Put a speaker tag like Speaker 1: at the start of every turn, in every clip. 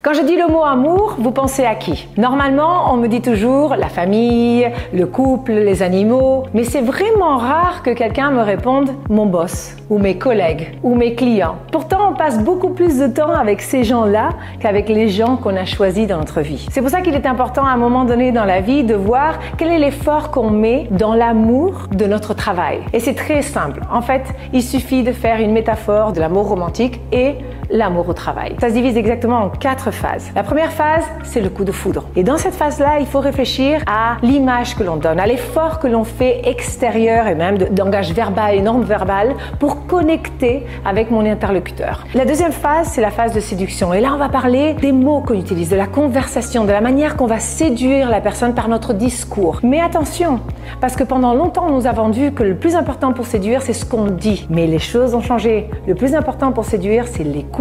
Speaker 1: Quand je dis le mot amour, vous pensez à qui? Normalement, on me dit toujours la famille, le couple, les animaux, mais c'est vraiment rare que quelqu'un me réponde mon boss, ou mes collègues, ou mes clients. Pourtant, on passe beaucoup plus de temps avec ces gens-là qu'avec les gens qu'on a choisis dans notre vie. C'est pour ça qu'il est important à un moment donné dans la vie de voir quel est l'effort qu'on met dans l'amour de notre travail. Et c'est très simple. En fait, il suffit de faire une métaphore de l'amour romantique et l'amour au travail. Ça se divise exactement en 4 phases. La première phase, c'est le coup de foudre. Et dans cette phase-là, il faut réfléchir à l'image que l'on donne, à l'effort que l'on fait extérieur et même de langage verbal et non verbal pour connecter avec mon interlocuteur. La deuxième phase, c'est la phase de séduction. Et là, on va parler des mots qu'on utilise, de la conversation, de la manière qu'on va séduire la personne par notre discours. Mais attention, parce que pendant longtemps, on nous a vendu que le plus important pour séduire, c'est ce qu'on dit. Mais les choses ont changé. Le plus important pour séduire, c'est l'écoute.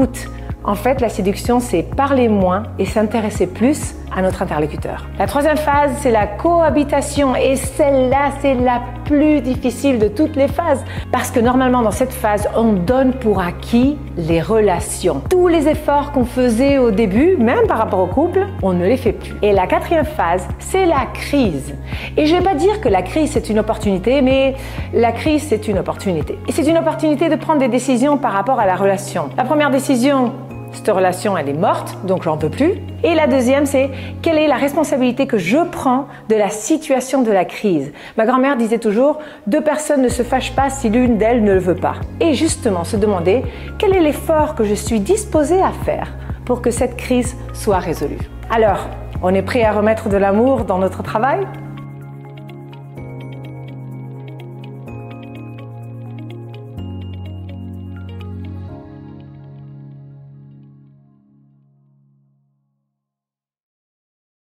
Speaker 1: En fait, la séduction, c'est parler moins et s'intéresser plus à notre interlocuteur. La troisième phase, c'est la cohabitation et celle-là, c'est la plus difficile de toutes les phases parce que normalement, dans cette phase, on donne pour acquis les relations. Tous les efforts qu'on faisait au début, même par rapport au couple, on ne les fait plus. Et la quatrième phase, c'est la crise. Et je ne vais pas dire que la crise, c'est une opportunité, mais la crise, c'est une opportunité. Et c'est une opportunité de prendre des décisions par rapport à la relation. La première décision, cette relation, elle est morte, donc j'en peux plus. Et la deuxième, c'est quelle est la responsabilité que je prends de la situation de la crise. Ma grand-mère disait toujours, 2 personnes ne se fâchent pas si l'une d'elles ne le veut pas. Et justement, se demander quel est l'effort que je suis disposée à faire pour que cette crise soit résolue. Alors, on est prêt à remettre de l'amour dans notre travail ?